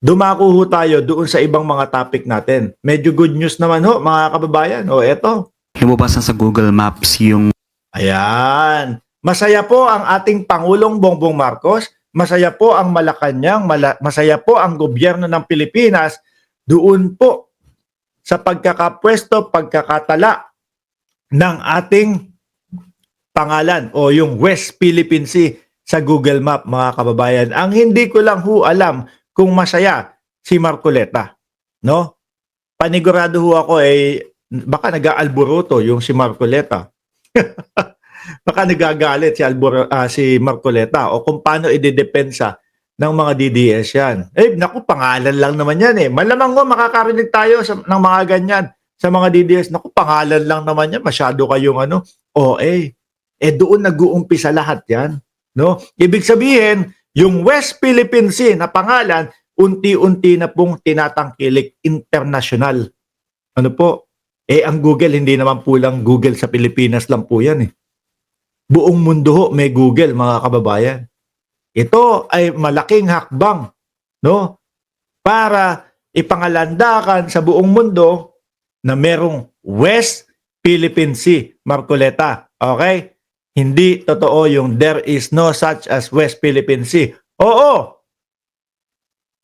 dumako ho tayo doon sa ibang mga topic natin. Medyo good news naman ho, mga kababayan. O eto, Lumabas na sa Google Maps yung ayan. Masaya po ang ating Pangulong Bongbong Marcos. Masaya po ang Malacanang. Masaya po ang gobyerno ng Pilipinas doon po sa pagkakapwesto, pagkakatala ng ating pangalan o yung West Philippine Sea sa Google Map, mga kababayan. Ang hindi ko lang ho alam kung masaya si Marcoleta, no? Panigurado ho ako baka nag-aalboroto yung si Marcoleta. Baka nagagalit si Marcoleta o kung paano idedepensa ng mga DDS yan. Naku, pangalan lang naman yan Malamang makakarinig tayo ng mga ganyan sa mga DDS. Naku, pangalan lang naman yan. Masyado kayong OA. Doon nag-uumpisa lahat yan. No? Ibig sabihin, yung West Philippine Sea na pangalan, unti-unti na pong tinatangkilik international. Ano po? Ang Google, hindi naman po lang Google sa Pilipinas lang po yan Buong mundo ho may Google, mga kababayan. Ito ay malaking hakbang, no? Para ipangalandakan sa buong mundo na merong West Philippine Sea, Marcoleta. Okay? Hindi totoo yung there is no such as West Philippine Sea. Oo!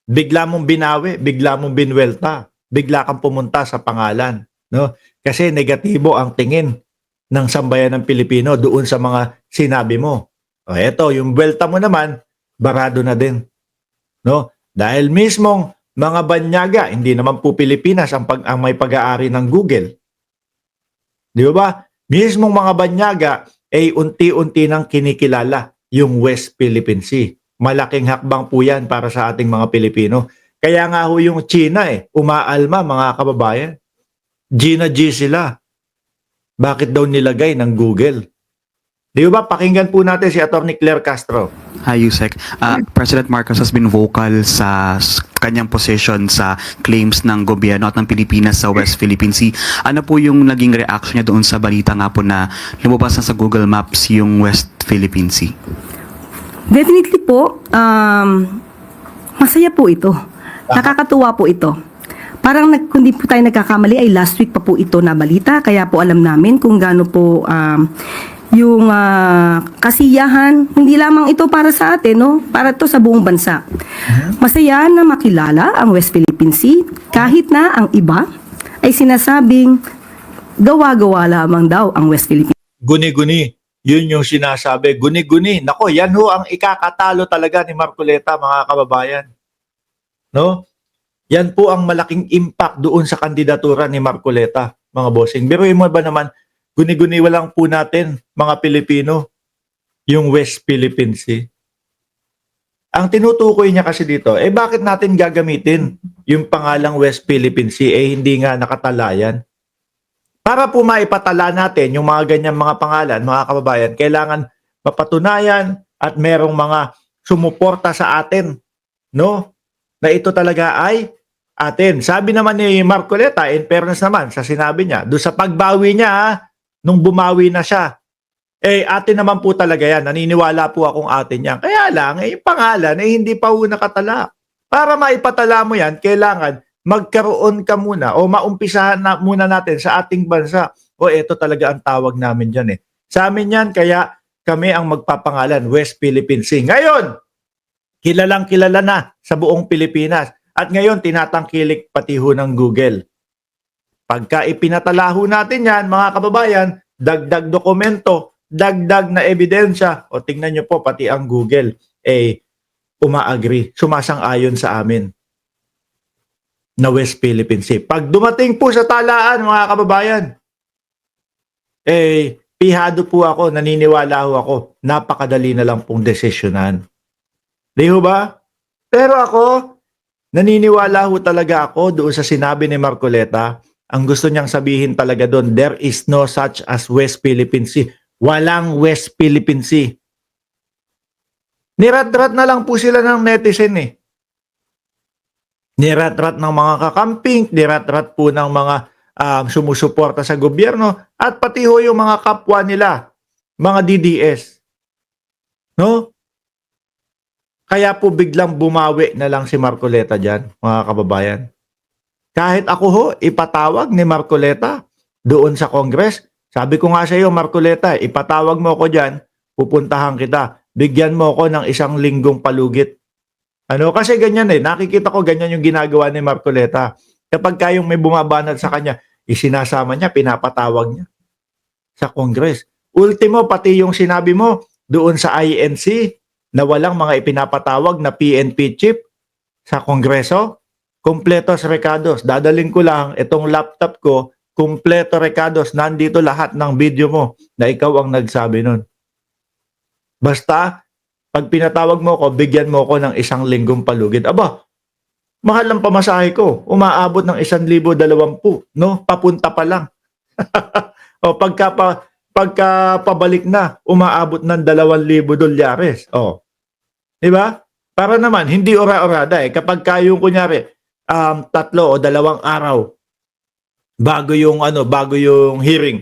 Bigla mong binawi, bigla mong binwelta, bigla kang pumunta sa pangalan. No? Kasi negatibo ang tingin ng sambayan ng Pilipino doon sa mga sinabi mo. Eto, yung buwelta mo naman, barado na din. No? Dahil mismong mga banyaga, hindi naman po Pilipinas ang may pag-aari ng Google. Di ba? Mismong mga banyaga ay unti-unti nang kinikilala yung West Philippine Sea. Malaking hakbang po yan para sa ating mga Pilipino. Kaya nga ho yung China umaalma, mga kababayan. Gina G sila. Bakit daw nilagay ng Google? Di ba? Pakinggan po natin si Atty. Claire Castro. Hi, Yusek. President Marcos has been vocal sa kanyang position sa claims ng gobyerno at ng Pilipinas sa West Philippine Sea. Ano po yung naging reaction niya doon sa balita nga po na lumabas na sa Google Maps yung West Philippine Sea? Definitely po, masaya po ito. Nakakatuwa po ito. Parang kung di po tayo nagkakamali ay last week pa po ito na balita. Kaya po alam namin kung gaano po yung kasiyahan. Hindi lamang ito para sa atin, no? Para ito sa buong bansa. Masaya na makilala ang West Philippine Sea kahit na ang iba ay sinasabing gawa-gawa lamang daw ang West Philippine Sea. Guni-guni. Yun yung sinasabi. Guni-guni. Nako, yan ho ang ikakatalo talaga ni Marcoleta, mga kababayan. No? Yan po ang malaking impact doon sa kandidatura ni Marcoleta, mga bossing. Biruin mo ba naman, guni-guni lang po natin, mga Pilipino, yung West Philippine Sea. Ang tinutukoy niya kasi dito, bakit natin gagamitin yung pangalang West Philippine Sea, hindi nga nakatalayan? Para po maipatala natin yung mga ganyang mga pangalan, mga kababayan, kailangan mapatunayan at merong mga sumuporta sa atin, no? Na ito talaga ay atin. Sabi naman ni Marcoleta, in fairness naman sa sinabi niya, doon sa pagbawi niya, nung bumawi na siya, atin naman po talaga yan. Naniniwala po akong atin yan. Kaya lang, yung pangalan, hindi pa po nakatala. Para maipatala mo yan, kailangan magkaroon ka muna o maumpisahan na muna natin sa ating bansa. Ito talaga ang tawag namin dyan Sa amin yan, kaya kami ang magpapangalan, West Philippine Sea. Ngayon, kilalang kilala na sa buong Pilipinas. At ngayon, tinatangkilik pati ho ng Google. Pagka ipinatalaho natin yan, mga kababayan, dagdag dokumento, dagdag na ebidensya, tingnan nyo po, pati ang Google, uma-agree, sumasang-ayon sa amin na West Philippine Sea. Pag dumating po sa talaan, mga kababayan, pihado po ako, naniniwala ho ako, napakadali na lang pong desisyonan. Di ho ba? Pero ako, naniniwala ho talaga ako doon sa sinabi ni Marcoleta. Ang gusto niyang sabihin talaga doon, there is no such as West Philippine Sea. Walang West Philippine Sea. Nirat-rat na lang po sila ng netizen Nirat-rat ng mga kakamping, nirat-rat po ng mga sumusuporta sa gobyerno, at pati ho yung mga kapwa nila, mga DDS. No? Kaya po biglang bumawi na lang si Marcoleta dyan, mga kababayan. Kahit ako ho, ipatawag ni Marcoleta doon sa Congress. Sabi ko nga sa iyo, Marcoleta, ipatawag mo ako dyan, pupuntahan kita. Bigyan mo ako ng 1 linggong palugit. Ano? Kasi ganyan nakikita ko ganyan yung ginagawa ni Marcoleta. Kapag kayong may bumabanat sa kanya, isinasama niya, pinapatawag niya sa Congress. Ultimo, pati yung sinabi mo doon sa INC na walang mga ipinapatawag na PNP chief sa Kongreso, kumpletos recados. Dadaling ko lang itong laptop ko, kumpleto recados. Nandito lahat ng video mo na ikaw ang nagsabi nun. Basta, pag pinatawag mo ko, bigyan mo ko ng 1 linggong palugit. Aba, mahal ang pamasahe ko. Umaabot ng 1,020, no? Papunta pa lang. O pagka pabalik na, umaabot ng $2,000. O. 'Di ba? Para naman hindi ora-orada kapag kayong kunyari 3 o 2 araw bago yung hearing.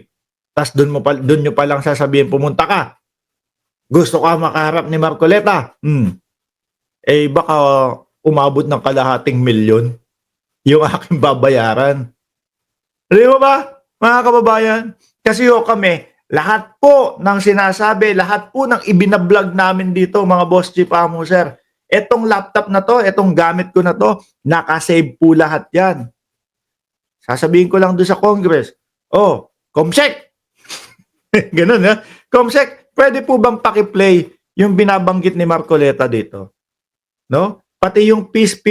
Tas doon nyo pa lang sasabihin pumunta ka. Gusto ka makaharap ni Marcoleta. Baka umabot ng kalahating milyon yung aking babayaran. Di ba, mga kababayan? Kasi kami, lahat po ng sinasabi, lahat po ng ibinablog namin dito, mga boss chief amo sir, etong laptop na to, etong gamit ko na to, nakasave po lahat yan. Sasabihin ko lang doon sa Congress, Comsec! Ganun ha? Comsec, pwede po bang pakiplay yung binabanggit ni Marcoleta dito? No? Pati yung peace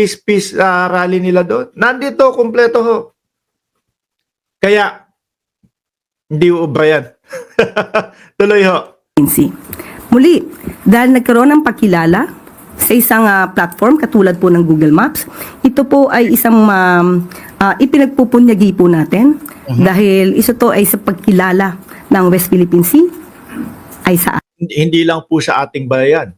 rally nila doon. Nandito, kumpleto ho. Kaya, hindi ubra yan. Tuloy ho. Muli, dahil nagkaroon ng pakilala sa isang platform katulad po ng Google Maps, ito po ay isang ipinagpupunyagi po natin dahil isa to ay sa pagkilala ng West Philippine Sea ay sa Hindi lang po sa ating bayan,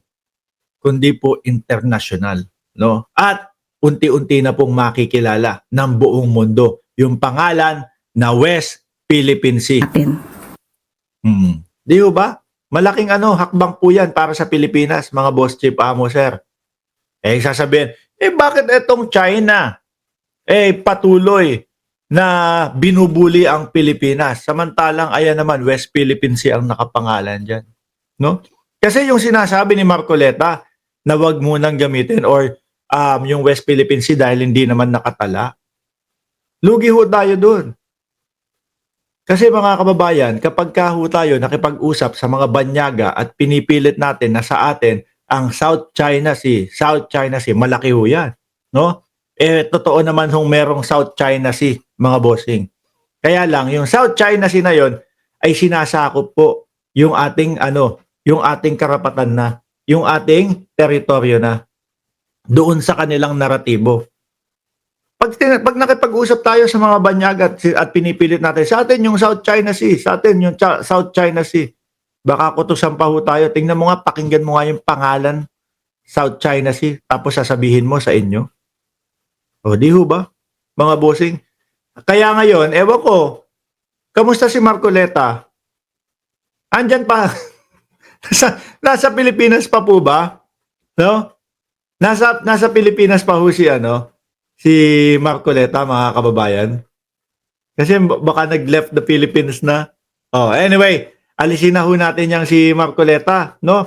kundi po international, no? At unti-unti na pong makikilala ng buong mundo yung pangalan na West Philippine Sea. atin. Di ba? Malaking hakbang po yan para sa Pilipinas, mga boss chief amo sir. Sasabihin, bakit etong China patuloy na binubuli ang Pilipinas? Samantalang ayan naman, West Philippine Sea ang nakapangalan dyan. No? Kasi yung sinasabi ni Marcoleta na wag munang gamitin or yung West Philippine Sea dahil hindi naman nakatala. Lugi ho tayo dun. Kasi mga kababayan, kapag ho tayo nakipag-usap sa mga banyaga at pinipilit natin na sa atin ang South China Sea, malaki ho yan. No? Totoo naman hong merong South China Sea, mga bossing. Kaya lang, yung South China Sea na yon ay sinasakop po yung ating karapatan na, yung ating teritoryo na doon sa kanilang naratibo. Pag nakipag-usap tayo sa mga banyaga at pinipilit natin, sa atin yung South China Sea, sa atin yung South China Sea, baka kutusan pa ho tayo. Tingnan mo nga, pakinggan mo nga yung pangalan, South China Sea, tapos sasabihin mo sa inyo. O, di ho ba? Mga bossing. Kaya ngayon, ewan ko, kamusta si Marcoleta? Andyan pa. Nasa Pilipinas pa po ba? No? Nasa Pilipinas pa ho si Marcoleta, mga kababayan. Kasi baka nag-left the Philippines na. Anyway, alisin na ho natin yang si Marcoleta, no?